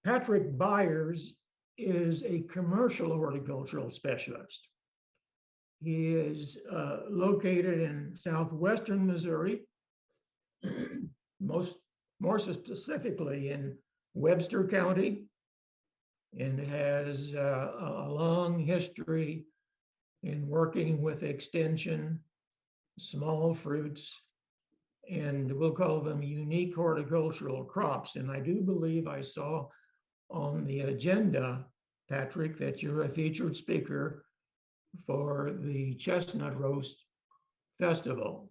Patrick Byers is a commercial horticultural specialist. He is located in southwestern Missouri, more specifically in Webster County, and has a long history in working with extension, small fruits, and we'll call them unique horticultural crops. And I do believe I saw on the agenda, Patrick, that you're a featured speaker for the Chestnut Roast Festival.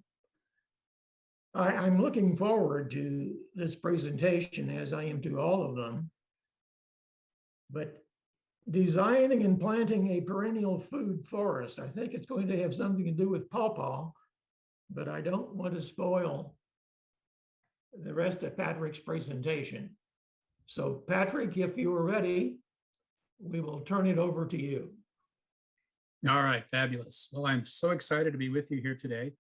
I'm looking forward to this presentation, as I am to all of them. But designing and planting a perennial food forest, I think it's going to have something to do with pawpaw, but I don't want to spoil the rest of Patrick's presentation. So Patrick, if you are ready, we will turn it over to you. All right, fabulous. Well, I'm so excited to be with you here today.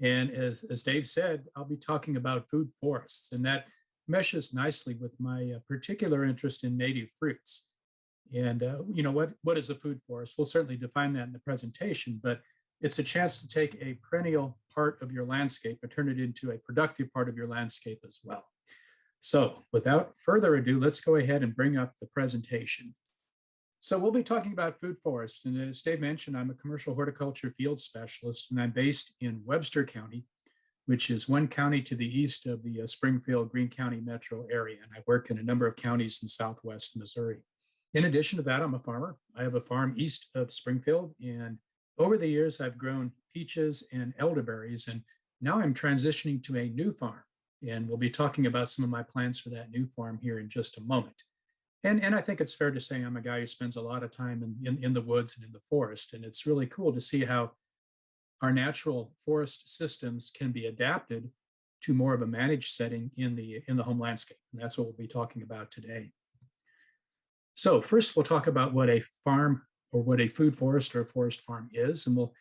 And as Dave said, I'll be talking about food forests, and that meshes nicely with my particular interest in native fruits. And what is a food forest? We'll certainly define that in the presentation, but it's a chance to take a perennial part of your landscape and turn it into a productive part of your landscape as well. So without further ado, let's go ahead and bring up the presentation. So we'll be talking about food forests. And as Dave mentioned, I'm a commercial horticulture field specialist, and I'm based in Webster County, which is one county to the east of the Springfield-Greene County metro area. And I work in a number of counties in southwest Missouri. In addition to that, I'm a farmer. I have a farm east of Springfield, and over the years, I've grown peaches and elderberries, and now I'm transitioning to a new farm. And we'll be talking about some of my plans for that new farm here in just a moment. And I think it's fair to say I'm a guy who spends a lot of time in the woods and in the forest. And it's really cool to see how our natural forest systems can be adapted to more of a managed setting in the home landscape. And that's what we'll be talking about today. So first, we'll talk about what a farm or what a food forest or a forest farm is. And we'll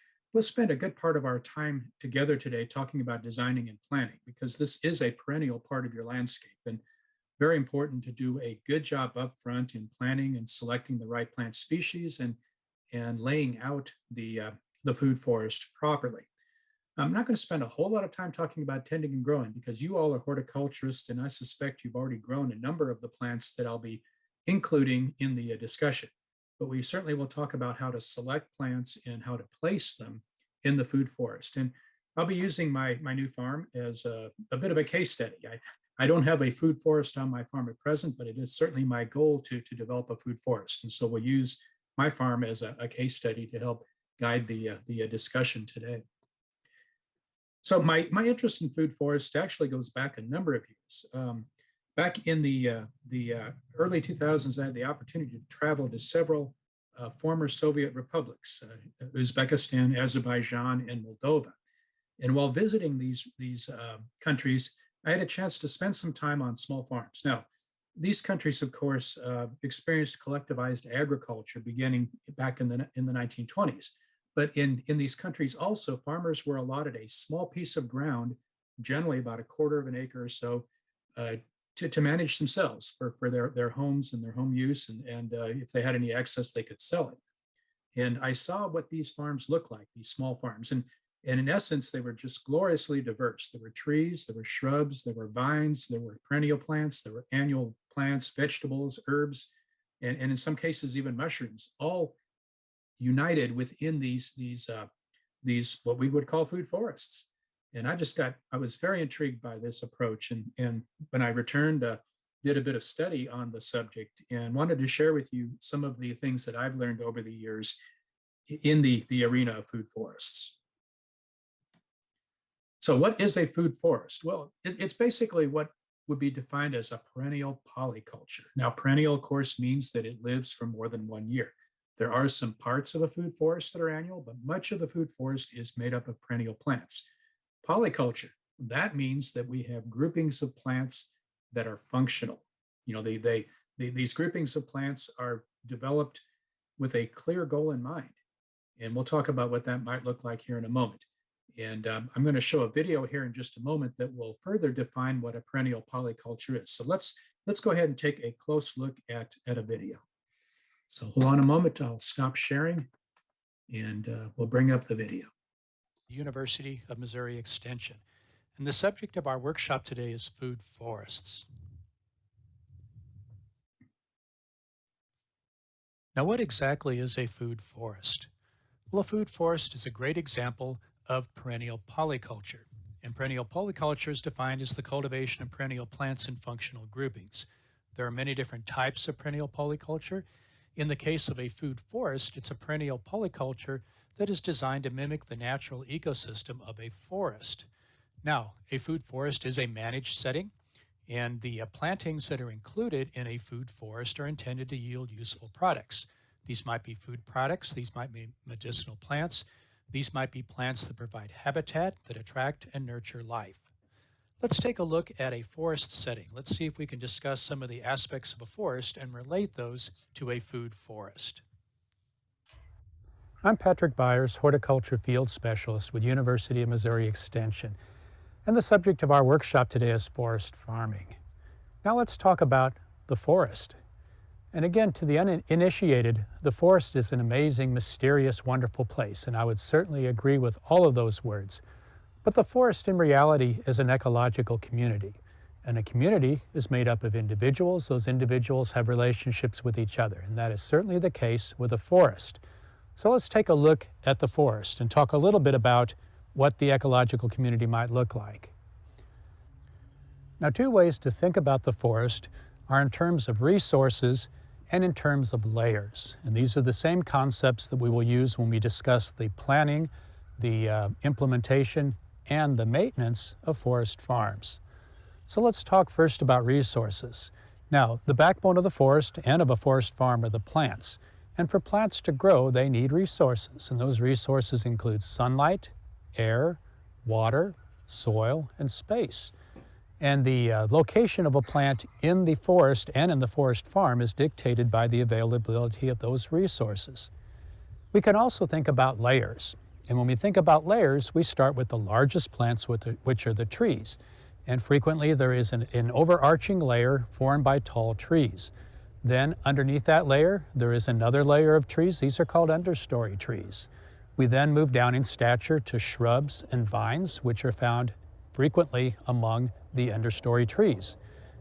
spend a good part of our time together today talking about designing and planning, because this is a perennial part of your landscape. And very important to do a good job up front in planning and selecting the right plant species and laying out the food forest properly. I'm not going to spend a whole lot of time talking about tending and growing, because you all are horticulturists, and I suspect you've already grown a number of the plants that I'll be including in the discussion. But we certainly will talk about how to select plants and how to place them in the food forest. And I'll be using my new farm as a bit of a case study. I don't have a food forest on my farm at present, but it is certainly my goal to develop a food forest. And so we'll use my farm as a case study to help guide the discussion today. So my interest in food forests actually goes back a number of years. Back in the early 2000s, I had the opportunity to travel to several former Soviet republics, Uzbekistan, Azerbaijan, and Moldova. And while visiting these countries, I had a chance to spend some time on small farms. Now, these countries, of course, experienced collectivized agriculture beginning back in the 1920s. But in these countries also, farmers were allotted a small piece of ground, generally about a quarter of an acre or so, to manage themselves for their homes and their home use. And if they had any excess, they could sell it. And I saw what these farms look like, these small farms. And in essence, they were just gloriously diverse. There were trees, there were shrubs, there were vines, there were perennial plants, there were annual plants, vegetables, herbs, and in some cases, even mushrooms, all united within these what we would call food forests. And I was very intrigued by this approach. And when I returned, did a bit of study on the subject and wanted to share with you some of the things that I've learned over the years in the arena of food forests. So what is a food forest? Well, it's basically what would be defined as a perennial polyculture. Now, perennial, of course, means that it lives for more than 1 year. There are some parts of a food forest that are annual, but much of the food forest is made up of perennial plants. Polyculture, that means that we have groupings of plants that are functional. You know, these groupings of plants are developed with a clear goal in mind. And we'll talk about what that might look like here in a moment. And I'm going to show a video here in just a moment that will further define what a perennial polyculture is. So let's let's go ahead and take a close look at a video. So hold on a moment, I'll stop sharing and we'll bring up the video. University of Missouri Extension. And the subject of our workshop today is food forests. Now, what exactly is a food forest? Well, a food forest is a great example of perennial polyculture. And perennial polyculture is defined as the cultivation of perennial plants in functional groupings. There are many different types of perennial polyculture. In the case of a food forest, it's a perennial polyculture that is designed to mimic the natural ecosystem of a forest. Now, a food forest is a managed setting, and the plantings that are included in a food forest are intended to yield useful products. These might be food products, these might be medicinal plants, these might be plants that provide habitat that attract and nurture life. Let's take a look at a forest setting. Let's see if we can discuss some of the aspects of a forest and relate those to a food forest. I'm Patrick Byers, Horticulture Field Specialist with University of Missouri Extension, and the subject of our workshop today is forest farming. Now let's talk about the forest. And again, to the uninitiated, the forest is an amazing, mysterious, wonderful place, and I would certainly agree with all of those words. But the forest in reality is an ecological community, and a community is made up of individuals. Those individuals have relationships with each other, and that is certainly the case with a forest. So let's take a look at the forest and talk a little bit about what the ecological community might look like. Now, two ways to think about the forest are in terms of resources and in terms of layers. And these are the same concepts that we will use when we discuss the planning, the implementation, and the maintenance of forest farms. So let's talk first about resources. Now, the backbone of the forest and of a forest farm are the plants. And for plants to grow, they need resources. And those resources include sunlight, air, water, soil, and space. And the location of a plant in the forest and in the forest farm is dictated by the availability of those resources. We can also think about layers. And when we think about layers, we start with the largest plants, which are the trees. And frequently there is an overarching layer formed by tall trees. Then underneath that layer, there is another layer of trees. These are called understory trees. We then move down in stature to shrubs and vines, which are found frequently among the understory trees.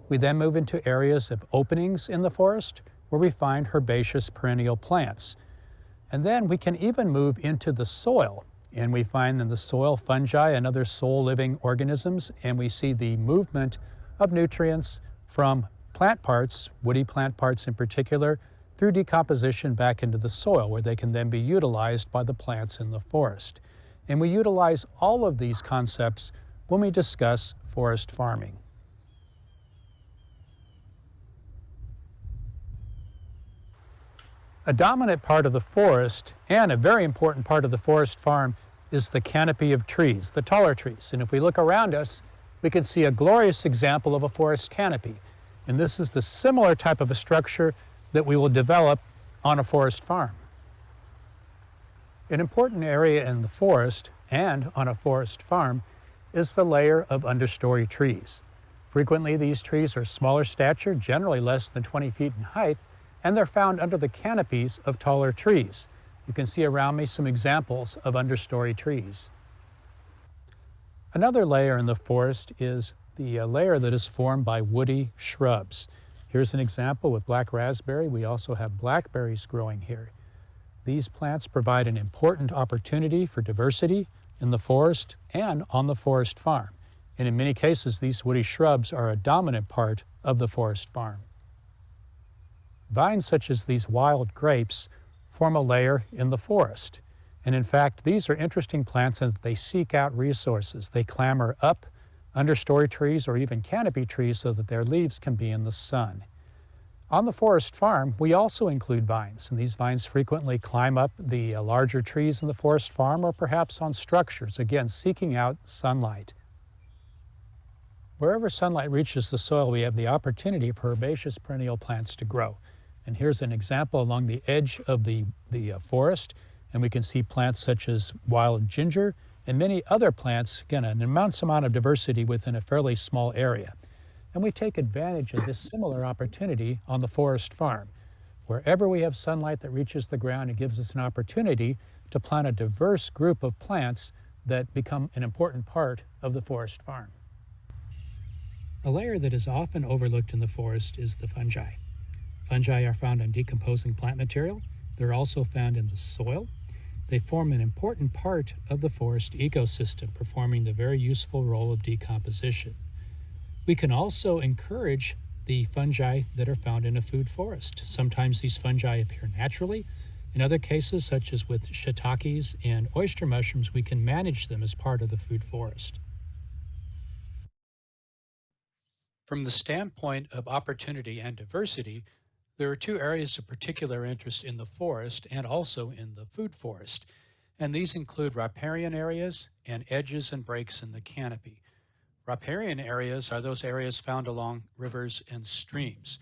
We then move into areas of openings in the forest where we find herbaceous perennial plants. And then we can even move into the soil, and we find in the soil fungi and other soil-living organisms, and we see the movement of nutrients from plant parts, woody plant parts in particular, through decomposition back into the soil, where they can then be utilized by the plants in the forest. And we utilize all of these concepts when we discuss forest farming. A dominant part of the forest, and a very important part of the forest farm, is the canopy of trees, the taller trees. And if we look around us, we can see a glorious example of a forest canopy. And this is the similar type of a structure that we will develop on a forest farm. An important area in the forest and on a forest farm is the layer of understory trees. Frequently, these trees are smaller stature, generally less than 20 feet in height, and they're found under the canopies of taller trees. You can see around me some examples of understory trees. Another layer in the forest is the layer that is formed by woody shrubs. Here's an example with black raspberry. We also have blackberries growing here. These plants provide an important opportunity for diversity in the forest and on the forest farm. And in many cases, these woody shrubs are a dominant part of the forest farm. Vines such as these wild grapes form a layer in the forest. And in fact, these are interesting plants in that they seek out resources. They clamber up understory trees or even canopy trees so that their leaves can be in the sun. On the forest farm, we also include vines, and these vines frequently climb up the larger trees in the forest farm or perhaps on structures, again, seeking out sunlight. Wherever sunlight reaches the soil, we have the opportunity for herbaceous perennial plants to grow. And here's an example along the edge of the forest, and we can see plants such as wild ginger and many other plants, again, an immense amount of diversity within a fairly small area. and we take advantage of this similar opportunity on the forest farm. Wherever we have sunlight that reaches the ground, it gives us an opportunity to plant a diverse group of plants that become an important part of the forest farm. A layer that is often overlooked in the forest is the fungi. Fungi are found in decomposing plant material. They're also found in the soil. They form an important part of the forest ecosystem, performing the very useful role of decomposition. We can also encourage the fungi that are found in a food forest. Sometimes these fungi appear naturally. In other cases, such as with shiitakes and oyster mushrooms, we can manage them as part of the food forest. From the standpoint of opportunity and diversity, there are two areas of particular interest in the forest and also in the food forest, and these include riparian areas and edges and breaks in the canopy. Riparian areas are those areas found along rivers and streams,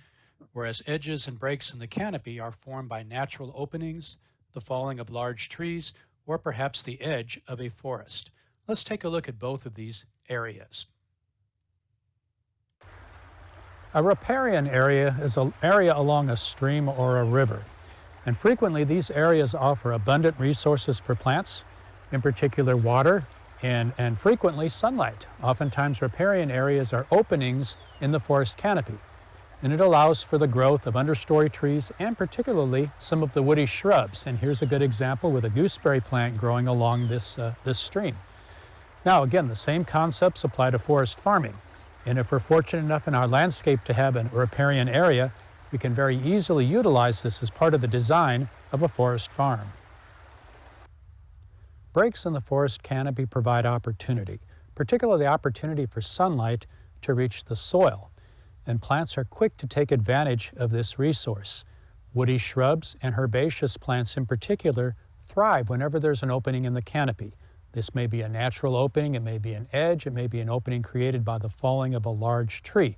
whereas edges and breaks in the canopy are formed by natural openings, the falling of large trees, or perhaps the edge of a forest. Let's take a look at both of these areas. A riparian area is an area along a stream or a river, and frequently these areas offer abundant resources for plants, in particular water, and frequently sunlight. Oftentimes riparian areas are openings in the forest canopy, and it allows for the growth of understory trees and particularly some of the woody shrubs. And here's a good example with a gooseberry plant growing along this stream. Now again, the same concepts apply to forest farming, and if we're fortunate enough in our landscape to have a riparian area, we can very easily utilize this as part of the design of a forest farm. Breaks in the forest canopy provide opportunity, particularly the opportunity for sunlight to reach the soil, and plants are quick to take advantage of this resource. Woody shrubs and herbaceous plants in particular thrive whenever there's an opening in the canopy. This may be a natural opening, it may be an edge, it may be an opening created by the falling of a large tree.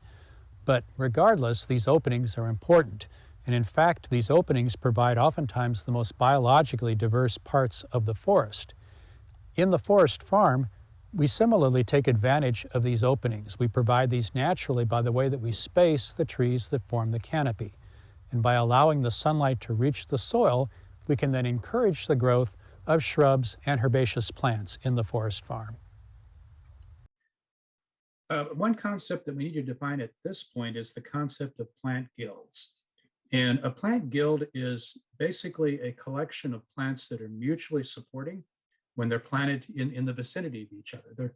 But regardless, these openings are important. And in fact, these openings provide oftentimes the most biologically diverse parts of the forest. In the forest farm, we similarly take advantage of these openings. We provide these naturally by the way that we space the trees that form the canopy. And by allowing the sunlight to reach the soil, we can then encourage the growth of shrubs and herbaceous plants in the forest farm. One concept that we need to define at this point is the concept of plant guilds. And a plant guild is basically a collection of plants that are mutually supporting when they're planted in the vicinity of each other.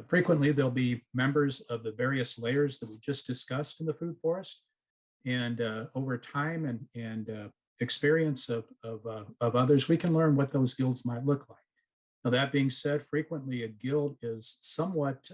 Frequently, they'll be members of the various layers that we just discussed in the food forest. And over time and experience of others, we can learn what those guilds might look like. Now, that being said, frequently a guild is somewhat,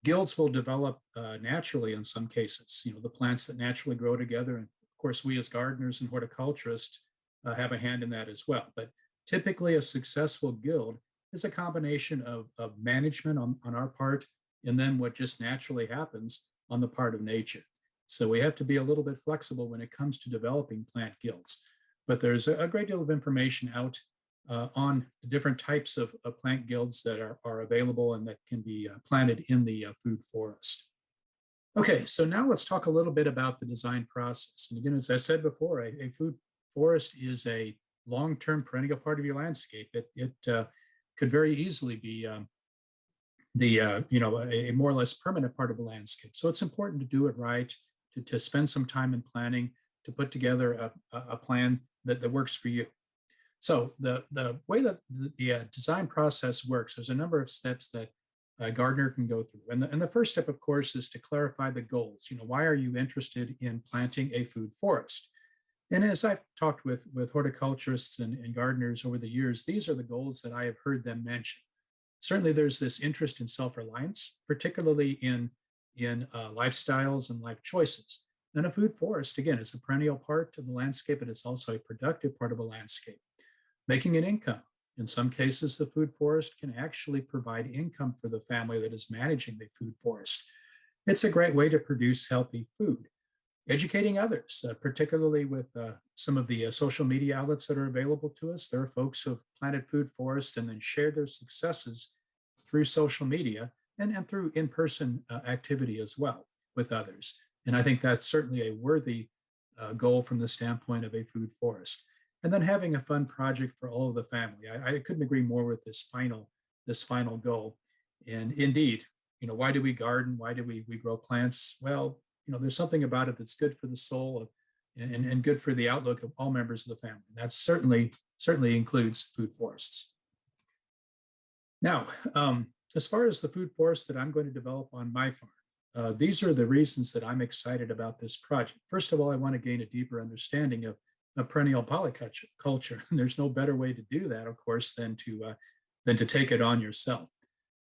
guilds will develop naturally in some cases, the plants that naturally grow together. And of course, we as gardeners and horticulturists have a hand in that as well. But typically a successful guild is a combination of management on our part, and then what just naturally happens on the part of nature. So we have to be a little bit flexible when it comes to developing plant guilds. But there's a great deal of information out on the different types of plant guilds that are available and that can be planted in the food forest. Okay, so now let's talk a little bit about the design process. And again, as I said before, a food forest is a long-term perennial part of your landscape. It could very easily be a more or less permanent part of the landscape. So it's important to do it right, to spend some time in planning, to put together a plan that works for you. So the way that the design process works, there's a number of steps that a gardener can go through. And the first step, of course, is to clarify the goals. Why are you interested in planting a food forest? And as I've talked with horticulturists and gardeners over the years, these are the goals that I have heard them mention. Certainly there's this interest in self-reliance, particularly in lifestyles and life choices. And a food forest, again, is a perennial part of the landscape, and it's also a productive part of a landscape. Making an income. In some cases, the food forest can actually provide income for the family that is managing the food forest. It's a great way to produce healthy food. Educating others, particularly with some of the social media outlets that are available to us. There are folks who have planted food forests and then shared their successes through social media. and through in-person activity as well with others. And I think that's certainly a worthy goal from the standpoint of a food forest. And then having a fun project for all of the family. I couldn't agree more with this final goal. And indeed, why do we garden? Why do we grow plants? Well, there's something about it that's good for the soul and good for the outlook of all members of the family. And that certainly includes food forests. Now, as far as the food forest that I'm going to develop on my farm, these are the reasons that I'm excited about this project. First of all, I want to gain a deeper understanding of perennial polyculture. There's no better way to do that, of course, than to take it on yourself.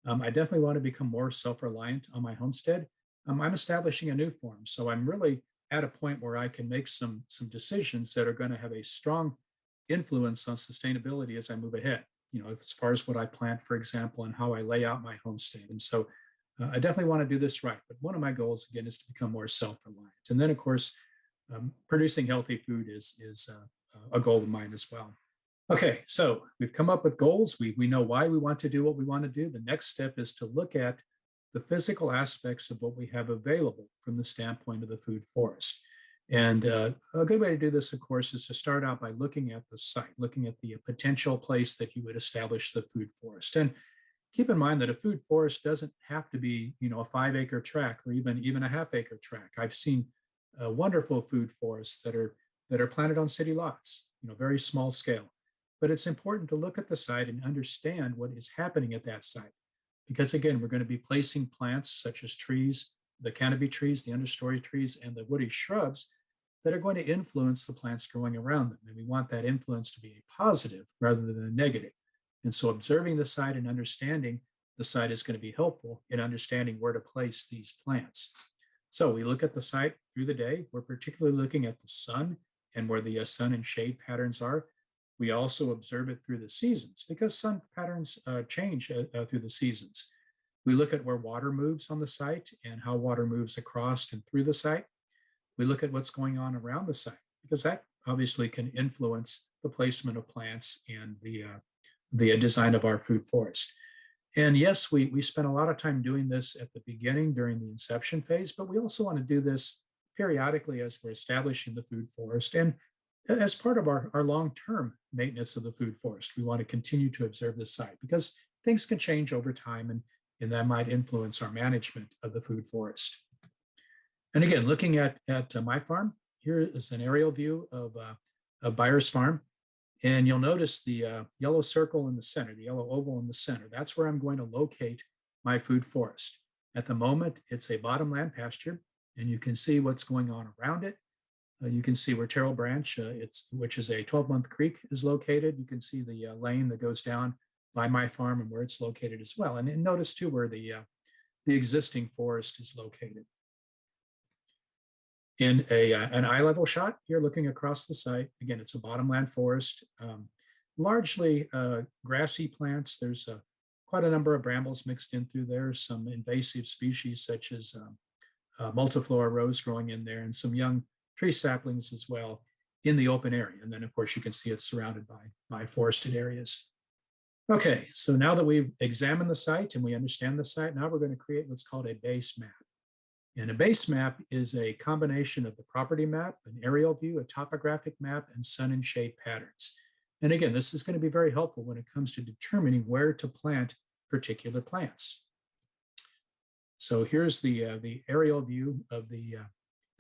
I definitely want to become more self-reliant on my homestead. I'm establishing a new farm, so I'm really at a point where I can make some decisions that are going to have a strong influence on sustainability as I move ahead. As far as what I plant, for example, and how I lay out my homestead. And so I definitely want to do this right. But one of my goals, again, is to become more self-reliant. And then, of course, producing healthy food is a goal of mine as well. Okay, so we've come up with goals. We know why we want to do what we want to do. The next step is to look at the physical aspects of what we have available from the standpoint of the food forest. And a good way to do this, of course, is to start out by looking at the site, looking at the potential place that you would establish the food forest. And keep in mind that a food forest doesn't have to be, a 5-acre tract or even a half-acre tract. I've seen wonderful food forests that are planted on city lots, very small scale. But it's important to look at the site and understand what is happening at that site. Because again, we're going to be placing plants such as trees, the canopy trees, the understory trees, and the woody shrubs that are going to influence the plants growing around them. And we want that influence to be a positive rather than a negative. And so observing the site and understanding the site is going to be helpful in understanding where to place these plants. So we look at the site through the day. We're particularly looking at the sun and where the sun and shade patterns are. We also observe it through the seasons because sun patterns change through the seasons. We look at where water moves on the site and how water moves across and through the site. We look at what's going on around the site because that obviously can influence the placement of plants and the design of our food forest. And yes, we spent a lot of time doing this at the beginning during the inception phase, but we also want to do this periodically as we're establishing the food forest and as part of our long-term maintenance of the food forest. We want to continue to observe the site because things can change over time and that might influence our management of the food forest. And again, looking at my farm, here is an aerial view of Byers farm. And you'll notice the yellow circle in the center, the yellow oval in the center. That's where I'm going to locate my food forest. At the moment, it's a bottomland pasture, and you can see what's going on around it. You can see where Terrell Branch, which is a 12-month creek, is located. You can see the lane that goes down by my farm and where it's located as well. And notice too where the existing forest is located. In an eye level shot here looking across the site, again, it's a bottomland forest, largely grassy plants. There's quite a number of brambles mixed in through there, some invasive species such as multiflora rose growing in there and some young tree saplings as well in the open area. And then of course you can see it's surrounded by forested areas. Okay, so now that we've examined the site and we understand the site, now we're going to create what's called a base map. And a base map is a combination of the property map, an aerial view, a topographic map, and sun and shade patterns. And again, this is going to be very helpful when it comes to determining where to plant particular plants. So here's the aerial view of the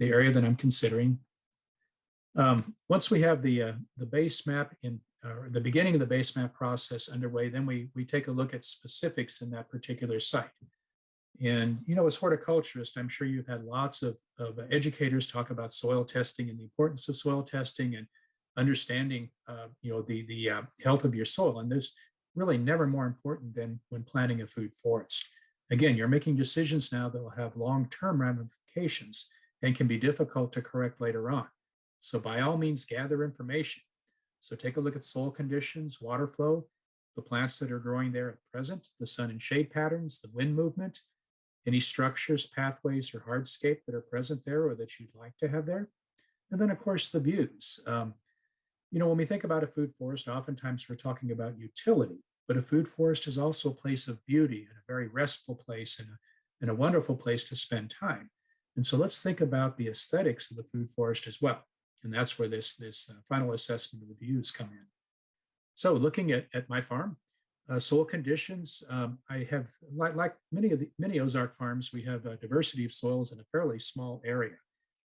area that I'm considering. Once we have the base map in the beginning of the base map process underway, then we take a look at specifics in that particular site. And, as horticulturists, I'm sure you've had lots of educators talk about soil testing and the importance of soil testing and understanding, the health of your soil. And there's really never more important than when planting a food forest. Again, you're making decisions now that will have long-term ramifications and can be difficult to correct later on. So by all means, gather information. So take a look at soil conditions, water flow, the plants that are growing there at present, the sun and shade patterns, the wind movement, any structures, pathways, or hardscape that are present there or that you'd like to have there. And then, of course, the views. When we think about a food forest, oftentimes we're talking about utility, but a food forest is also a place of beauty and a very restful place and a wonderful place to spend time. And so let's think about the aesthetics of the food forest as well. And that's where this final assessment of the views come in. So looking at my farm, soil conditions, I have, like many Ozark farms, we have a diversity of soils in a fairly small area.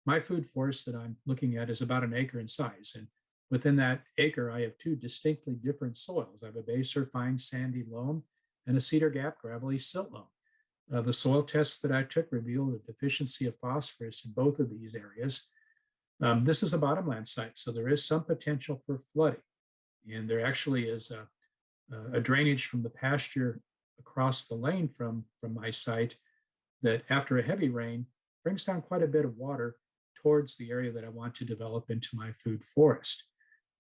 My food forest that I'm looking at is about an acre in size. And within that acre, I have two distinctly different soils. I have a baser fine sandy loam and a cedar gap gravelly silt loam. The soil tests that I took revealed a deficiency of phosphorus in both of these areas. This is a bottomland site, so there is some potential for flooding. And there actually is a drainage from the pasture across the lane from my site that after a heavy rain brings down quite a bit of water towards the area that I want to develop into my food forest.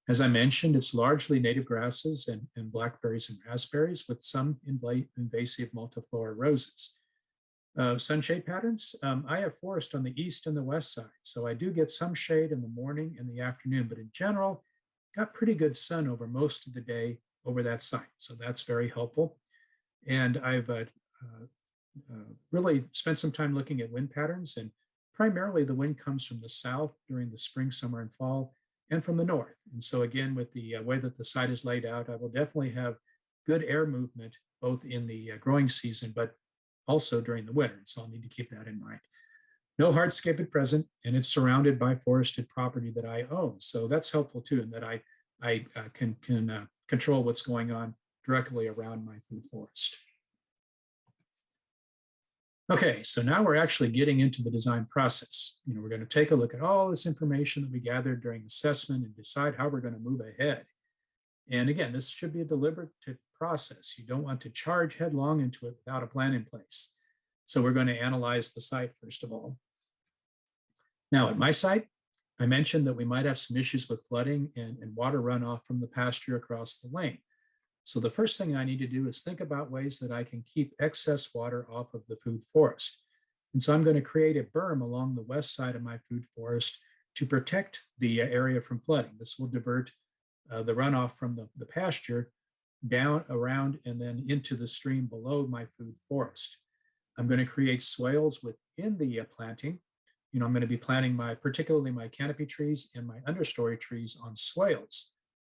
As I mentioned, it's largely native grasses and blackberries and raspberries with some invasive multiflora roses. Sunshade patterns, I have forest on the east and the west side, so I do get some shade in the morning and the afternoon, but in general, got pretty good sun over most of the day over that site, so that's very helpful. And I've really spent some time looking at wind patterns, and primarily the wind comes from the south during the spring, summer, and fall, and from the north. And so again, with the way that the site is laid out, I will definitely have good air movement, both in the growing season, but also during the winter. So I'll need to keep that in mind. No hardscape at present, and it's surrounded by forested property that I own. So that's helpful too, in that I can control what's going on directly around my food forest. Okay, so now we're actually getting into the design process. We're going to take a look at all this information that we gathered during assessment and decide how we're going to move ahead. And again, this should be a deliberative process. You don't want to charge headlong into it without a plan in place. So we're going to analyze the site first of all. Now at my site, I mentioned that we might have some issues with flooding and water runoff from the pasture across the lane. So the first thing I need to do is think about ways that I can keep excess water off of the food forest. And so I'm going to create a berm along the west side of my food forest to protect the area from flooding. This will divert the runoff from the pasture down around and then into the stream below my food forest. I'm going to create swales within the planting. I'm going to be planting particularly my canopy trees and my understory trees on swales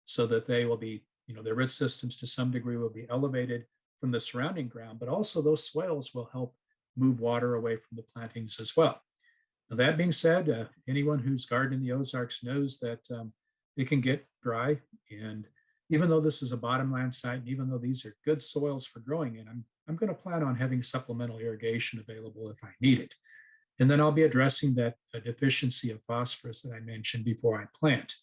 so that they will be, their root systems to some degree will be elevated from the surrounding ground, but also those swales will help move water away from the plantings as well. Now, that being said, anyone who's gardened in the Ozarks knows that it can get dry. And even though this is a bottomland site, and even though these are good soils for growing in, I'm going to plan on having supplemental irrigation available if I need it. And then I'll be addressing that deficiency of phosphorus that I mentioned before I plant.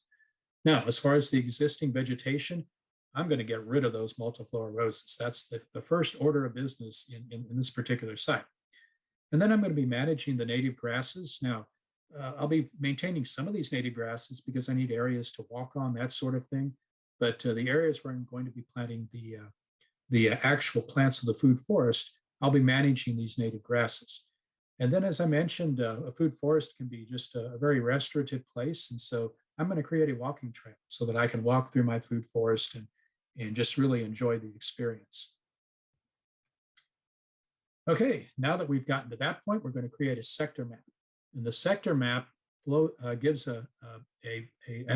Now, as far as the existing vegetation, I'm going to get rid of those multiflora roses. That's the first order of business in this particular site. And then I'm going to be managing the native grasses. Now, I'll be maintaining some of these native grasses because I need areas to walk on, that sort of thing. But the areas where I'm going to be planting the actual plants of the food forest, I'll be managing these native grasses. And then, as I mentioned, a food forest can be just a very restorative place. And so I'm going to create a walking trail so that I can walk through my food forest and just really enjoy the experience. Okay, now that we've gotten to that point, we're going to create a sector map. And the sector map gives an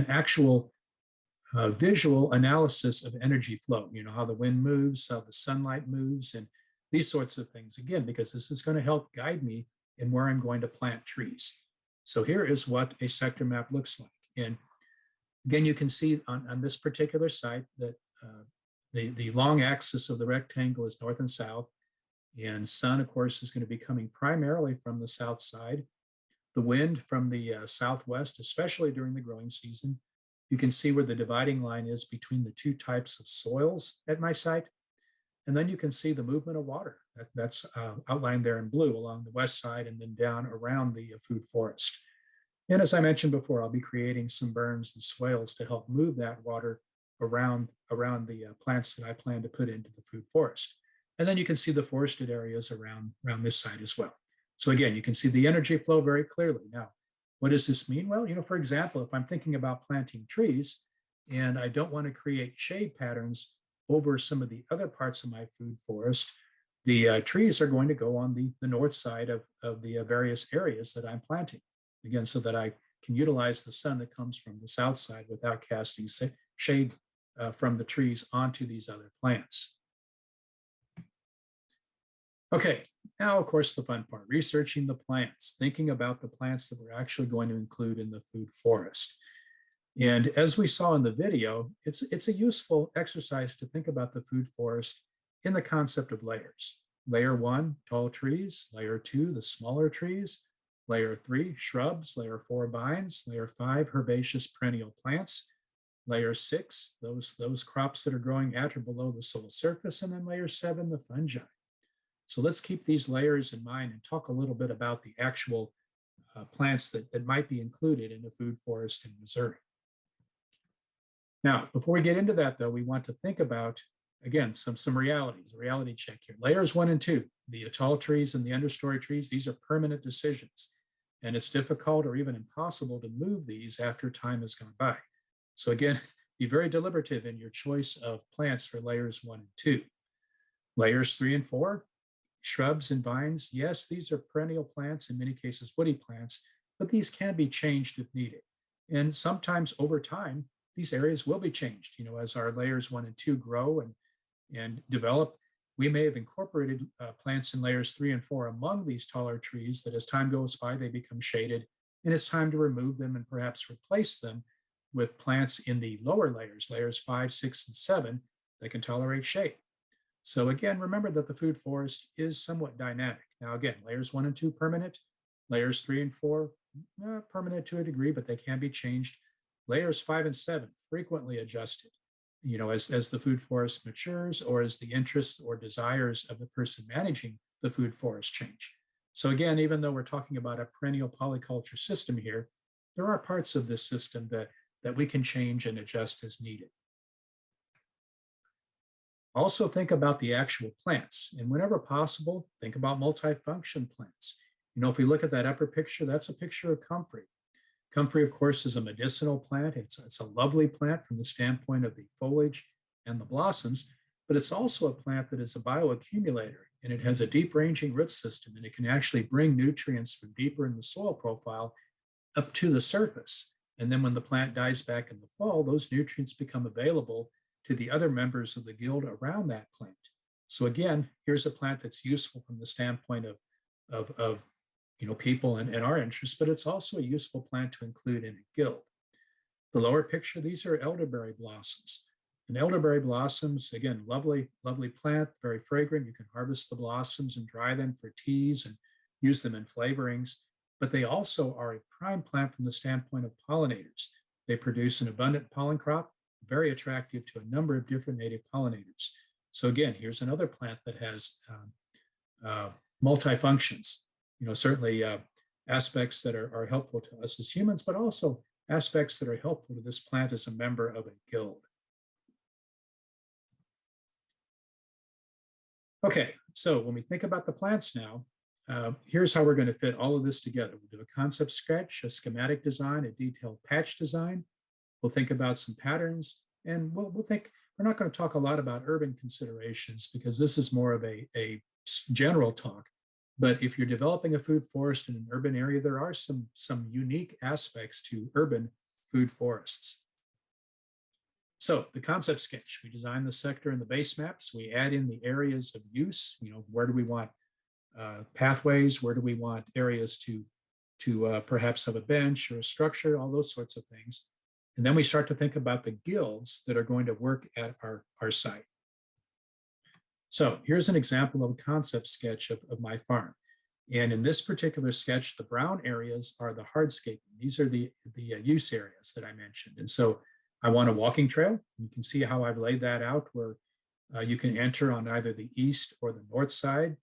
actual visual analysis of energy flow, how the wind moves, how the sunlight moves, and these sorts of things, again, because this is going to help guide me in where I'm going to plant trees. So here is what a sector map looks like. And again, you can see on this particular site that the long axis of the rectangle is north and south. And sun, of course, is going to be coming primarily from the south side. The wind from the southwest, especially during the growing season. You can see where the dividing line is between the two types of soils at my site. And then you can see the movement of water. That's outlined there in blue along the west side and then down around the food forest. And as I mentioned before, I'll be creating some berms and swales to help move that water around the plants that I plan to put into the food forest. And then you can see the forested areas around this site as well. So again, you can see the energy flow very clearly. Now, what does this mean? Well, for example, if I'm thinking about planting trees and I don't want to create shade patterns over some of the other parts of my food forest, the trees are going to go on the north side of the various areas that I'm planting. Again, so that I can utilize the sun that comes from the south side without casting shade from the trees onto these other plants. Okay, now of course the fun part, researching the plants, thinking about the plants that we're actually going to include in the food forest. And as we saw in the video, it's a useful exercise to think about the food forest in the concept of layers. Layer 1, tall trees. Layer 2, the smaller trees. Layer 3, shrubs. Layer 4, vines. Layer 5, herbaceous perennial plants. Layer 6, those crops that are growing at or below the soil surface. And then layer 7, the fungi. So let's keep these layers in mind and talk a little bit about the actual plants that might be included in the food forest in Missouri. Now, before we get into that, though, we want to think about, again, some realities, a reality check here. Layers 1 and 2, the tall trees and the understory trees, these are permanent decisions. And it's difficult or even impossible to move these after time has gone by. So again, be very deliberative in your choice of plants for layers 1 and 2. Layers 3 and 4, shrubs and vines. Yes, these are perennial plants, in many cases woody plants, but these can be changed if needed. And sometimes over time, these areas will be changed. You know, as our layers 1 and 2 grow and develop, we may have incorporated plants in layers 3 and 4 among these taller trees that as time goes by, they become shaded, and it's time to remove them and perhaps replace them with plants in the lower layers, layers 5, 6, and 7, that can tolerate shade. So again, remember that the food forest is somewhat dynamic. Now again, layers 1 and 2 permanent, layers 3 and 4 permanent to a degree, but they can be changed. Layers 5 and 7 frequently adjusted, you know, as the food forest matures or as the interests or desires of the person managing the food forest change. So again, even though we're talking about a perennial polyculture system here, there are parts of this system that we can change and adjust as needed. Also think about the actual plants, and whenever possible, think about multifunction plants. You know, if we look at that upper picture, that's a picture of comfrey. Comfrey, of course, is a medicinal plant. It's a lovely plant from the standpoint of the foliage and the blossoms, but it's also a plant that is a bioaccumulator, and it has a deep-ranging root system, and it can actually bring nutrients from deeper in the soil profile up to the surface. And then when the plant dies back in the fall, those nutrients become available to the other members of the guild around that plant. So again, here's a plant that's useful from the standpoint of you know, people and our interests, but it's also a useful plant to include in a guild. The lower picture, these are elderberry blossoms. And elderberry blossoms, again, lovely, lovely plant, very fragrant. You can harvest the blossoms and dry them for teas and use them in flavorings, but they also are a prime plant from the standpoint of pollinators. They produce an abundant pollen crop, very attractive to a number of different native pollinators. So again, here's another plant that has multifunctions. You know, certainly aspects that are helpful to us as humans, but also aspects that are helpful to this plant as a member of a guild. Okay, so when we think about the plants now, here's how we're going to fit all of this together. We'll do a concept sketch, a schematic design, a detailed patch design. We'll think about some patterns, and we'll think, we're not going to talk a lot about urban considerations because this is more of a general talk. But if you're developing a food forest in an urban area, there are some unique aspects to urban food forests. So the concept sketch, we design the sector and the base maps. We add in the areas of use. You know, where do we want pathways? Where do we want areas to perhaps have a bench or a structure? All those sorts of things. And then we start to think about the guilds that are going to work at our site. So here's an example of a concept sketch of my farm. And in this particular sketch, the brown areas are the hardscaping. These are the use areas that I mentioned. And so I want a walking trail. You can see how I've laid that out where you can enter on either the east or the north side.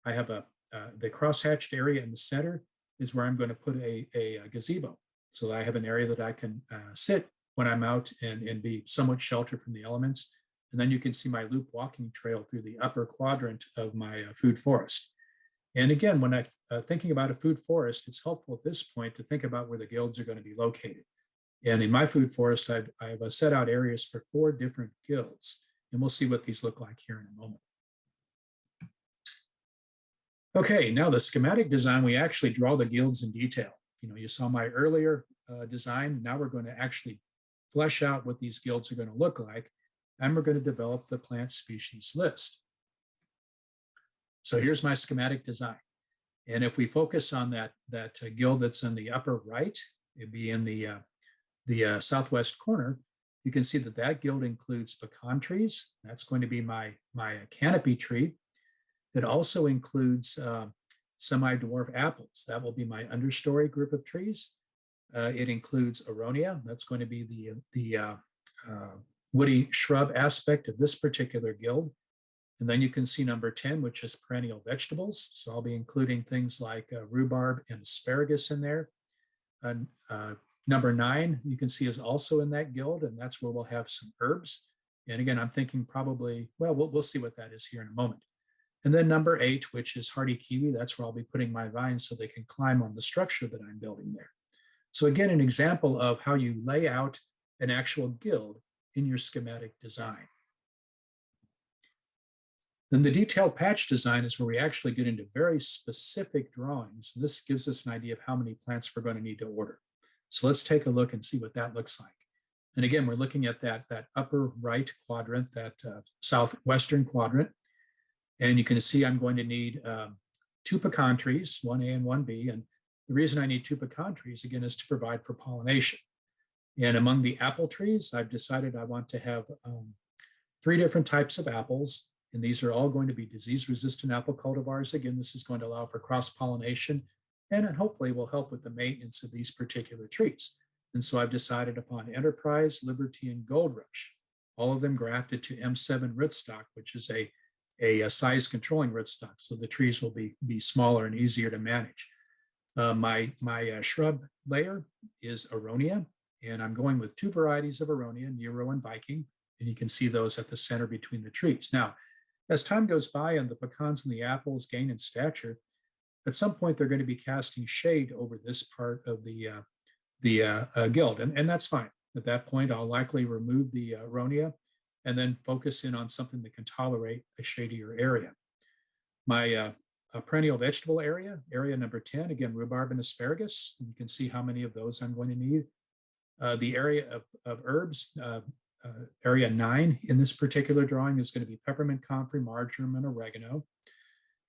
I have the crosshatched area in the center is where I'm going to put a gazebo. So I have an area that I can sit when I'm out and be somewhat sheltered from the elements. And then you can see my loop walking trail through the upper quadrant of my food forest. And again, when I'm thinking about a food forest, it's helpful at this point to think about where the guilds are going to be located. And in my food forest, I've set out areas for 4 different guilds. And we'll see what these look like here in a moment. Okay, now the schematic design, we actually draw the guilds in detail. You saw my earlier design. Now we're going to actually flesh out what these guilds are going to look like, and we're going to develop the plant species list. So here's my schematic design. And if we focus on that guild that's in the upper right, it'd be in the southwest corner, you can see that guild includes pecan trees. That's going to be my canopy tree. It also includes semi-dwarf apples. That will be my understory group of trees. It includes aronia. That's going to be the woody shrub aspect of this particular guild. And then you can see number 10, which is perennial vegetables. So I'll be including things like rhubarb and asparagus in there. And number 9, you can see, is also in that guild, and that's where we'll have some herbs. And again, I'm thinking probably, well, we'll see what that is here in a moment. And then number 8, which is hardy kiwi, that's where I'll be putting my vines so they can climb on the structure that I'm building there. So again, an example of how you lay out an actual guild in your schematic design. Then the detailed patch design is where we actually get into very specific drawings. This gives us an idea of how many plants we're going to need to order. So let's take a look and see what that looks like. And again, we're looking at that upper right quadrant, that southwestern quadrant. And you can see I'm going to need 2 pecan trees, 1A and 1B. And the reason I need 2 pecan trees, again, is to provide for pollination. And among the apple trees, I've decided I want to have 3 different types of apples. And these are all going to be disease-resistant apple cultivars. Again, this is going to allow for cross-pollination, and it hopefully will help with the maintenance of these particular trees. And so I've decided upon Enterprise, Liberty, and Gold Rush, all of them grafted to M7 rootstock, which is a size controlling rootstock. So the trees will be smaller and easier to manage. My shrub layer is Aronia, and I'm going with 2 varieties of Aronia, Nero and Viking, and you can see those at the center between the trees. Now, as time goes by and the pecans and the apples gain in stature, at some point they're going to be casting shade over this part of the guild, and that's fine. At that point, I'll likely remove the Aronia and then focus in on something that can tolerate a shadier area. My perennial vegetable area number 10, again, rhubarb and asparagus. You can see how many of those I'm going to need. The area of herbs, area 9 in this particular drawing is going to be peppermint, comfrey, marjoram, and oregano.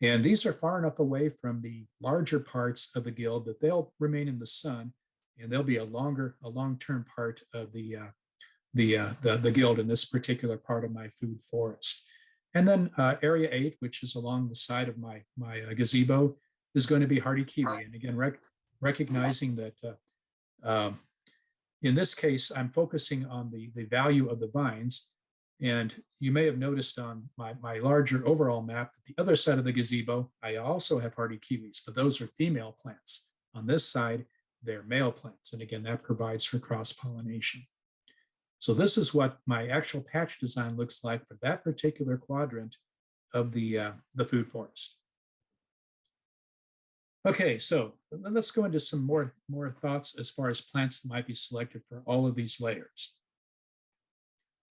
And these are far enough away from the larger parts of the guild that they'll remain in the sun, and they'll be a long-term part of the guild in this particular part of my food forest. And then area 8, which is along the side of my gazebo, is going to be hardy kiwi. And again, recognizing that in this case, I'm focusing on the value of the vines. And you may have noticed on my larger overall map that the other side of the gazebo, I also have hardy kiwis, but those are female plants. On this side, they're male plants. And again, that provides for cross-pollination. So this is what my actual patch design looks like for that particular quadrant of the food forest. Okay, so let's go into some more thoughts as far as plants that might be selected for all of these layers.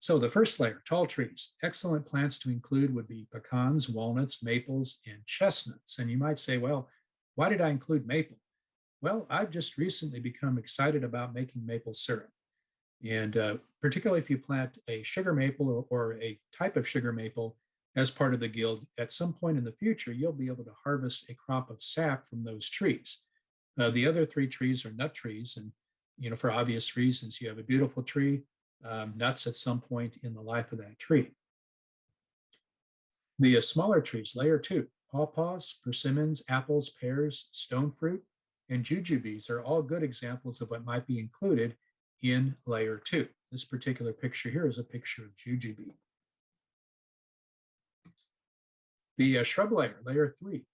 So the first layer, tall trees. Excellent plants to include would be pecans, walnuts, maples, and chestnuts. And you might say, well, why did I include maple? Well, I've just recently become excited about making maple syrup. And particularly if you plant a sugar maple or a type of sugar maple as part of the guild, at some point in the future, you'll be able to harvest a crop of sap from those trees. The other 3 trees are nut trees. And, for obvious reasons, you have a beautiful tree, nuts at some point in the life of that tree. The smaller trees, layer 2, pawpaws, persimmons, apples, pears, stone fruit, and jujubes are all good examples of what might be included in layer 2. This particular picture here is a picture of jujube. The shrub layer, layer 3.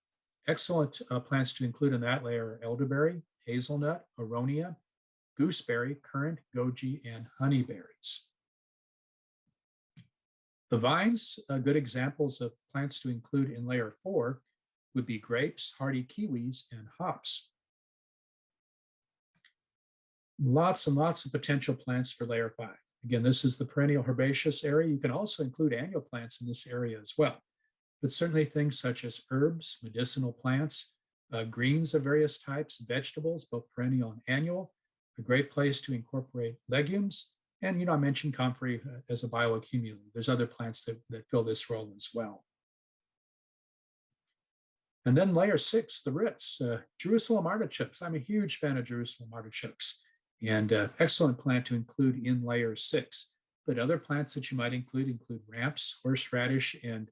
Excellent plants to include in that layer are elderberry, hazelnut, aronia, gooseberry, currant, goji, and honeyberries. The vines, good examples of plants to include in layer 4 would be grapes, hardy kiwis, and hops. Lots and lots of potential plants for layer 5. Again, this is the perennial herbaceous area. You can also include annual plants in this area as well, but certainly things such as herbs, medicinal plants, greens of various types, vegetables, both perennial and annual, a great place to incorporate legumes. And, I mentioned comfrey as a bioaccumulator. There's other plants that fill this role as well. And then layer 6, the roots, Jerusalem artichokes. I'm a huge fan of Jerusalem artichokes, and excellent plant to include in layer 6. But other plants that you might include ramps, horseradish, and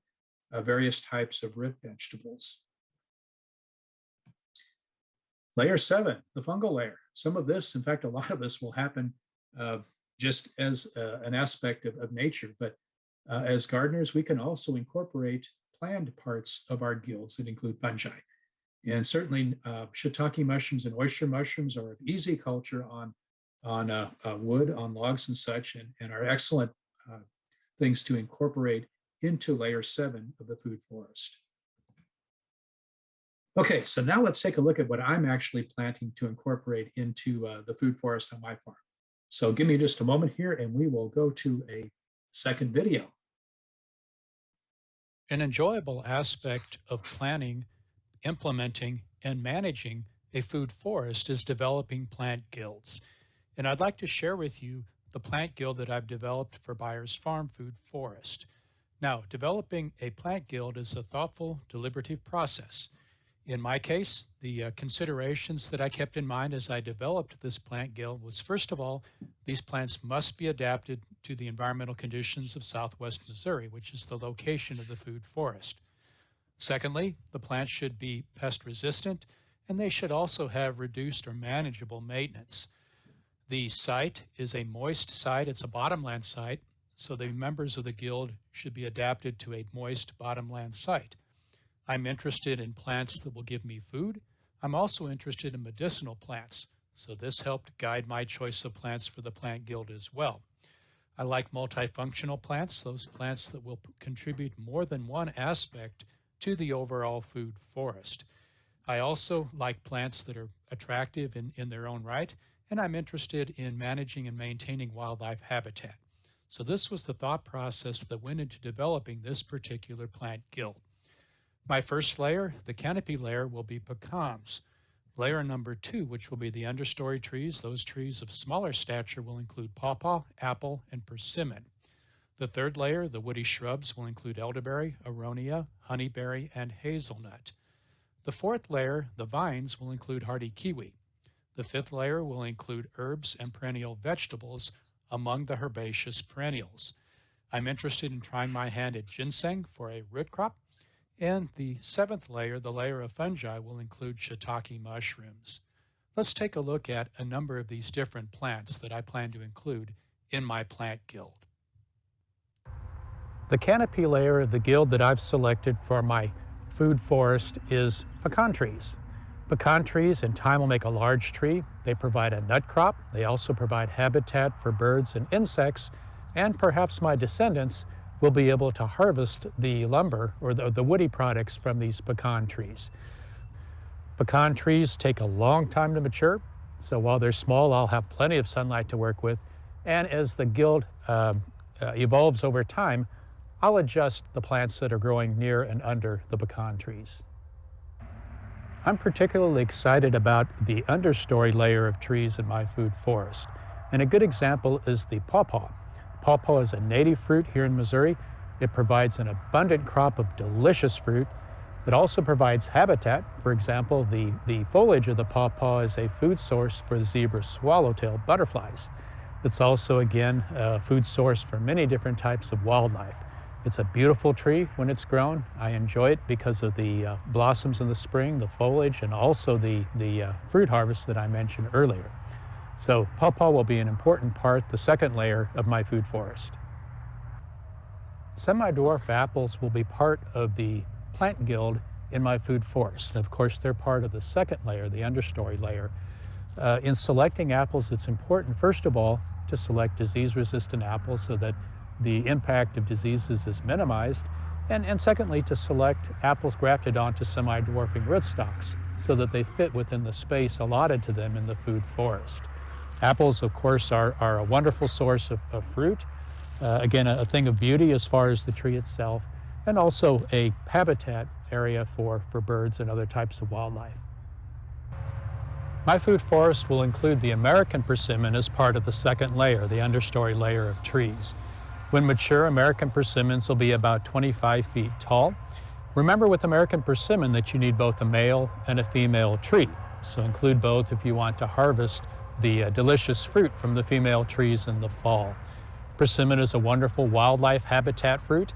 various types of root vegetables. Layer 7, the fungal layer. Some of this, in fact, a lot of this will happen just as an aspect of nature, but as gardeners, we can also incorporate planned parts of our guilds that include fungi. And certainly shiitake mushrooms and oyster mushrooms are of easy culture on wood, on logs and such, and are excellent things to incorporate into layer 7 of the food forest. Okay, so now let's take a look at what I'm actually planting to incorporate into the food forest on my farm. So give me just a moment here and we will go to a second video. An enjoyable aspect of planning, implementing, and managing a food forest is developing plant guilds. And I'd like to share with you the plant guild that I've developed for Byers Farm Food Forest. Now, developing a plant guild is a thoughtful, deliberative process. In my case, the considerations that I kept in mind as I developed this plant guild was, first of all, these plants must be adapted to the environmental conditions of Southwest Missouri, which is the location of the food forest. Secondly, the plants should be pest resistant, and they should also have reduced or manageable maintenance. The site is a moist site. It's a bottomland site, so the members of the guild should be adapted to a moist bottomland site. I'm interested in plants that will give me food. I'm also interested in medicinal plants, so this helped guide my choice of plants for the plant guild as well. I like multifunctional plants, those plants that will contribute more than one aspect to the overall food forest. I also like plants that are attractive in their own right, and I'm interested in managing and maintaining wildlife habitat. So this was the thought process that went into developing this particular plant guild. My first layer, the canopy layer, will be pecans. Layer number 2, which will be the understory trees, those trees of smaller stature will include pawpaw, apple, and persimmon. The third layer, the woody shrubs, will include elderberry, aronia, honeyberry, and hazelnut. The fourth layer, the vines, will include hardy kiwi. The fifth layer will include herbs and perennial vegetables among the herbaceous perennials. I'm interested in trying my hand at ginseng for a root crop. And the seventh layer, the layer of fungi, will include shiitake mushrooms. Let's take a look at a number of these different plants that I plan to include in my plant guild. The canopy layer of the guild that I've selected for my food forest is pecan trees. Pecan trees in time will make a large tree. They provide a nut crop. They also provide habitat for birds and insects, and perhaps my descendants will be able to harvest the lumber or the woody products from these pecan trees. Pecan trees take a long time to mature, so while they're small, I'll have plenty of sunlight to work with. And as the guild evolves over time, I'll adjust the plants that are growing near and under the pecan trees. I'm particularly excited about the understory layer of trees in my food forest. And a good example is the pawpaw. Pawpaw is a native fruit here in Missouri. It provides an abundant crop of delicious fruit. It also provides habitat. For example, the foliage of the pawpaw is a food source for the zebra swallowtail butterflies. It's also, again, a food source for many different types of wildlife. It's a beautiful tree when it's grown. I enjoy it because of the blossoms in the spring, the foliage, and also the fruit harvest that I mentioned earlier. So pawpaw will be an important part, the second layer of my food forest. Semi-dwarf apples will be part of the plant guild in my food forest. And of course, they're part of the second layer, the understory layer. In selecting apples, it's important, first of all, to select disease-resistant apples so that the impact of diseases is minimized. And secondly, to select apples grafted onto semi-dwarfing rootstocks so that they fit within the space allotted to them in the food forest. Apples, of course, are a wonderful source of fruit. Again, a thing of beauty as far as the tree itself, and also a habitat area for birds and other types of wildlife. My food forest will include the American persimmon as part of the second layer, the understory layer of trees. When mature, American persimmons will be about 25 feet tall. Remember with American persimmon that you need both a male and a female tree, so include both if you want to harvest the delicious fruit from the female trees in the fall. Persimmon is a wonderful wildlife habitat fruit.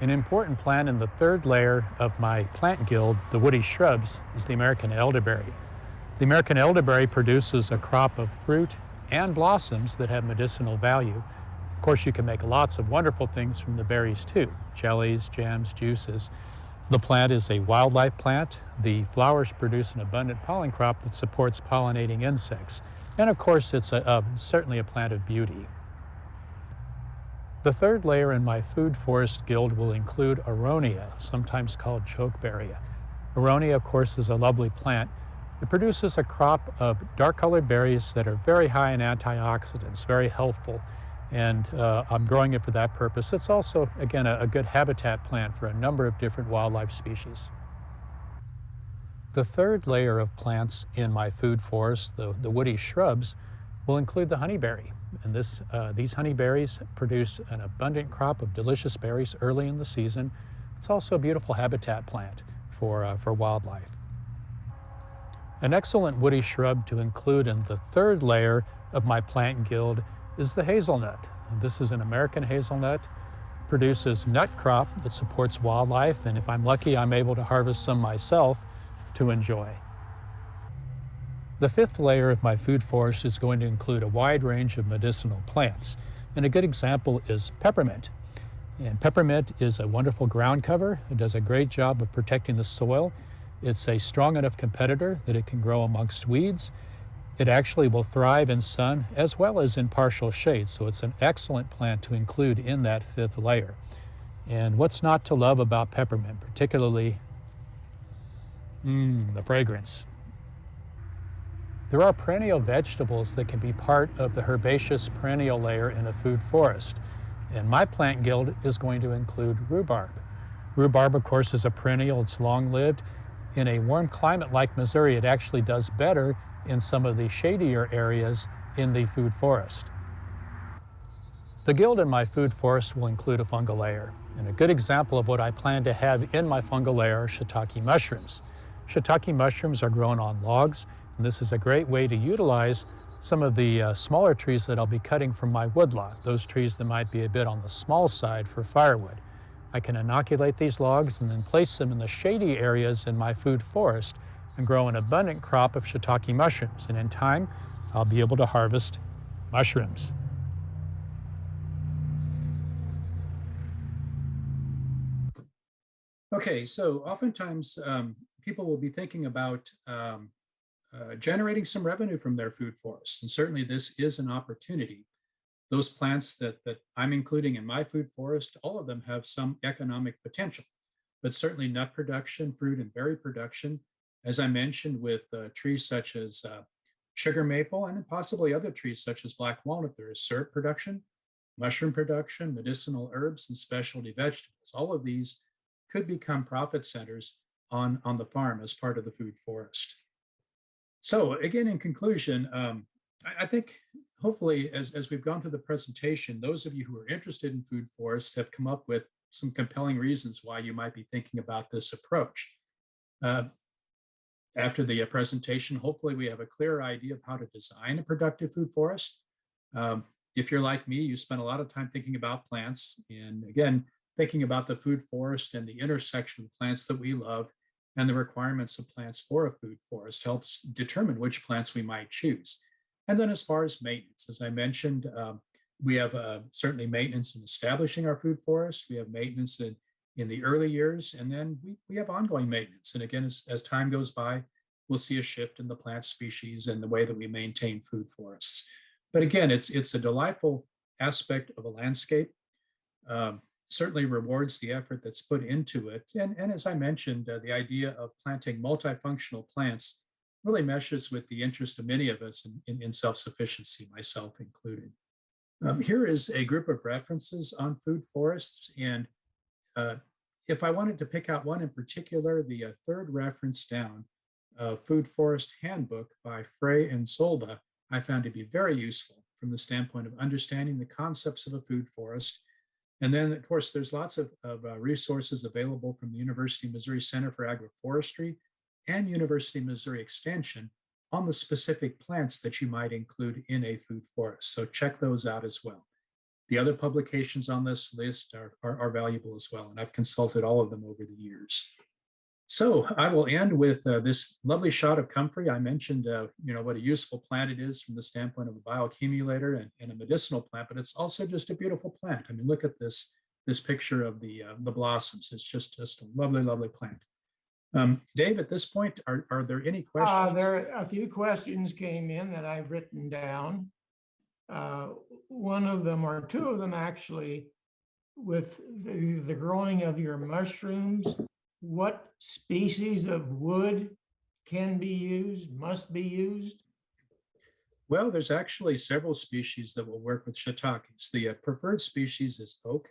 An important plant in the third layer of my plant guild, the woody shrubs, is the American elderberry. The American elderberry produces a crop of fruit and blossoms that have medicinal value. Of course, you can make lots of wonderful things from the berries too, jellies, jams, juices. The plant is a wildlife plant. The flowers produce an abundant pollen crop that supports pollinating insects. And of course, it's certainly a plant of beauty. The third layer in my food forest guild will include aronia, sometimes called chokeberry. Aronia, of course, is a lovely plant. It produces a crop of dark-colored berries that are very high in antioxidants, very healthful, and I'm growing it for that purpose. It's also, again, a good habitat plant for a number of different wildlife species. The third layer of plants in my food forest, the woody shrubs, will include the honeyberry. And these honeyberries produce an abundant crop of delicious berries early in the season. It's also a beautiful habitat plant for wildlife. An excellent woody shrub to include in the third layer of my plant guild is the hazelnut. This is an American hazelnut, produces nut crop that supports wildlife, and if I'm lucky, I'm able to harvest some myself to enjoy. The fifth layer of my food forest is going to include a wide range of medicinal plants, and a good example is peppermint. And peppermint is a wonderful ground cover. It does a great job of protecting the soil. It's a strong enough competitor that it can grow amongst weeds. It actually will thrive in sun as well as in partial shade, so it's an excellent plant to include in that fifth layer. And what's not to love about peppermint, particularly the fragrance. There are perennial vegetables that can be part of the herbaceous perennial layer in a food forest, and my plant guild is going to include rhubarb. Rhubarb, of course, is a perennial. It's long-lived. In a warm climate like Missouri, it actually does better in some of the shadier areas in the food forest. The guild in my food forest will include a fungal layer, and a good example of what I plan to have in my fungal layer are shiitake mushrooms. Shiitake mushrooms are grown on logs, and this is a great way to utilize some of the smaller trees that I'll be cutting from my woodlot, those trees that might be a bit on the small side for firewood. I can inoculate these logs and then place them in the shady areas in my food forest and grow an abundant crop of shiitake mushrooms. And in time, I'll be able to harvest mushrooms. Okay, so oftentimes people will be thinking about generating some revenue from their food forest. And certainly this is an opportunity. Those plants that I'm including in my food forest, all of them have some economic potential, but certainly nut production, fruit and berry production, as I mentioned, with trees such as sugar maple and possibly other trees such as black walnut, there is syrup production, mushroom production, medicinal herbs, and specialty vegetables. All of these could become profit centers on the farm as part of the food forest. So again, in conclusion, I think hopefully as we've gone through the presentation, those of you who are interested in food forests have come up with some compelling reasons why you might be thinking about this approach. After the presentation, hopefully we have a clear idea of how to design a productive food forest. If you're like me, you spend a lot of time thinking about plants, and again, thinking about the food forest and the intersection of plants that we love and the requirements of plants for a food forest helps determine which plants we might choose. And then as far as maintenance, as I mentioned, we have certainly maintenance in establishing our food forest. We have maintenance in the early years, and then we have ongoing maintenance. And again, as time goes by, we'll see a shift in the plant species and the way that we maintain food forests. But again, it's a delightful aspect of a landscape. Certainly rewards the effort that's put into it. And as I mentioned, the idea of planting multifunctional plants really meshes with the interest of many of us in self-sufficiency, myself included. Here is a group of references on food forests. And if I wanted to pick out one in particular, the third reference down, Food Forest Handbook by Fore and Solba, I found to be very useful from the standpoint of understanding the concepts of a food forest. And then, of course, there's lots of resources available from the University of Missouri Center for Agroforestry and University of Missouri Extension on the specific plants that you might include in a food forest. So check those out as well. The other publications on this list are valuable as well, and I've consulted all of them over the years. So I will end with this lovely shot of comfrey. I mentioned, what a useful plant it is from the standpoint of a bioaccumulator and a medicinal plant, but it's also just a beautiful plant. I mean, look at this picture of the blossoms. It's just a lovely, lovely plant. Dave, at this point, are there any questions? There are a few questions came in that I've written down. One of them, or two of them actually, with the growing of your mushrooms, what species of wood can be used, must be used? Well, there's actually several species that will work with shiitakes. The preferred species is oak.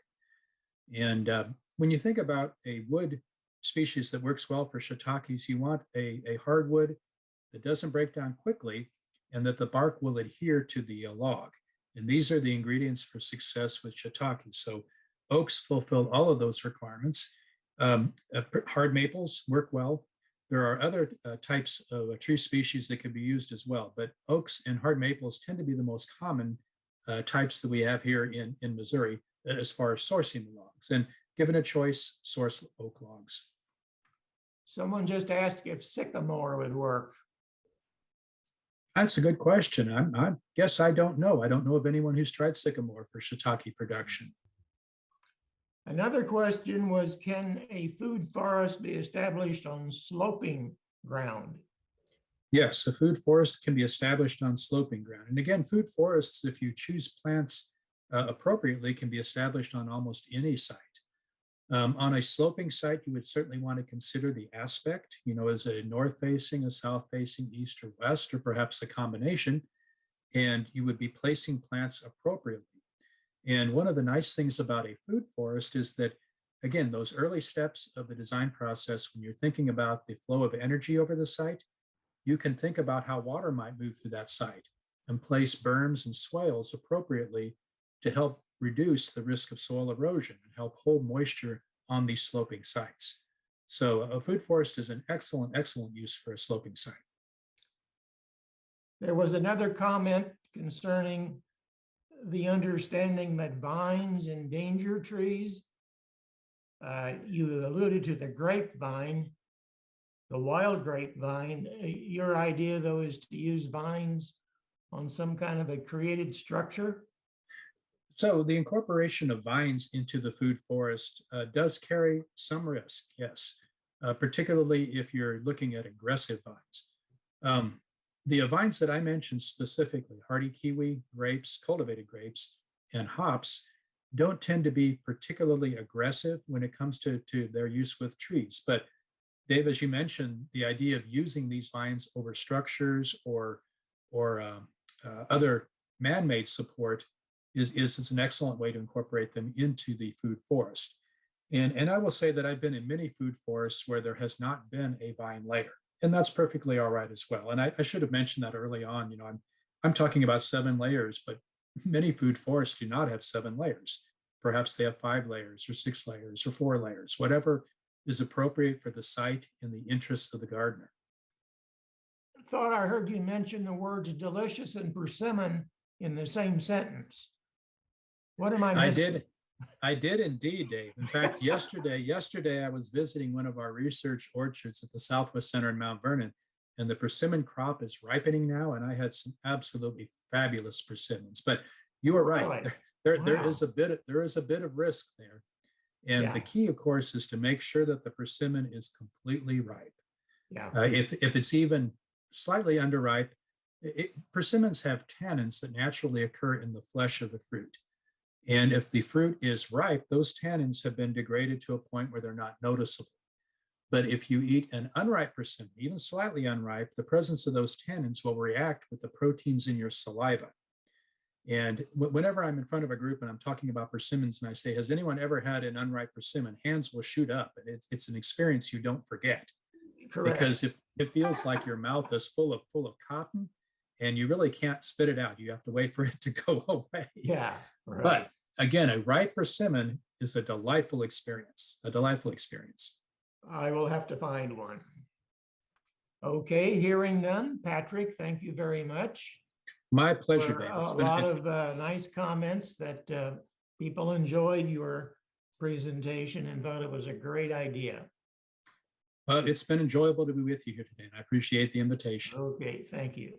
And when you think about a wood species that works well for shiitakes, you want a hardwood that doesn't break down quickly and that the bark will adhere to the log. And these are the ingredients for success with shiitake. So oaks fulfill all of those requirements. Hard maples work well. There are other types of tree species that can be used as well, but oaks and hard maples tend to be the most common types that we have here in Missouri as far as sourcing the logs. And given a choice, source oak logs. Someone just asked if sycamore would work. That's a good question. I guess I don't know. I don't know of anyone who's tried sycamore for shiitake production. Another question was, can a food forest be established on sloping ground? Yes, a food forest can be established on sloping ground. And again, food forests, if you choose plants appropriately, can be established on almost any site. On a sloping site, you would certainly want to consider the aspect, is it a north facing, a south facing, east or west, or perhaps a combination, and you would be placing plants appropriately. And one of the nice things about a food forest is that, again, those early steps of the design process, when you're thinking about the flow of energy over the site, you can think about how water might move through that site and place berms and swales appropriately to help reduce the risk of soil erosion and help hold moisture on these sloping sites. So a food forest is an excellent, excellent use for a sloping site. There was another comment concerning the understanding that vines endanger trees. You alluded to the grapevine, the wild grapevine. Your idea, though, is to use vines on some kind of a created structure? So the incorporation of vines into the food forest does carry some risk, yes, particularly if you're looking at aggressive vines. The vines that I mentioned specifically, hardy kiwi, grapes, cultivated grapes, and hops, don't tend to be particularly aggressive when it comes to their use with trees. But Dave, as you mentioned, the idea of using these vines over structures or other man-made support is an excellent way to incorporate them into the food forest. And I will say that I've been in many food forests where there has not been a vine layer, and that's perfectly all right as well. And I should have mentioned that early on. I'm talking about 7 layers, but many food forests do not have 7 layers. Perhaps they have 5 layers or 6 layers or 4 layers, whatever is appropriate for the site and the interests of the gardener. I thought I heard you mention the words delicious and persimmon in the same sentence. What am I missing? I did indeed, Dave. In fact, yesterday I was visiting one of our research orchards at the Southwest Center in Mount Vernon, and the persimmon crop is ripening now, and I had some absolutely fabulous persimmons. But you are right. Really? There Wow. is a bit of risk there. And Yeah. the key, of course, is to make sure that the persimmon is completely ripe. Yeah. If it's even slightly underripe, persimmons have tannins that naturally occur in the flesh of the fruit. And if the fruit is ripe, those tannins have been degraded to a point where they're not noticeable. But if you eat an unripe persimmon, even slightly unripe, the presence of those tannins will react with the proteins in your saliva. And whenever I'm in front of a group and I'm talking about persimmons and I say, has anyone ever had an unripe persimmon? Hands will shoot up. And it's an experience you don't forget. Correct. Because if it feels like your mouth is full of cotton and you really can't spit it out, you have to wait for it to go away. Yeah, right. But again, a ripe persimmon is a delightful experience, a delightful experience. I will have to find one. Okay, hearing none. Patrick, thank you very much. My pleasure, For Dave. a It's been lot of nice comments that people enjoyed your presentation and thought it was a great idea. Well, it's been enjoyable to be with you here today, and I appreciate the invitation. Okay, thank you.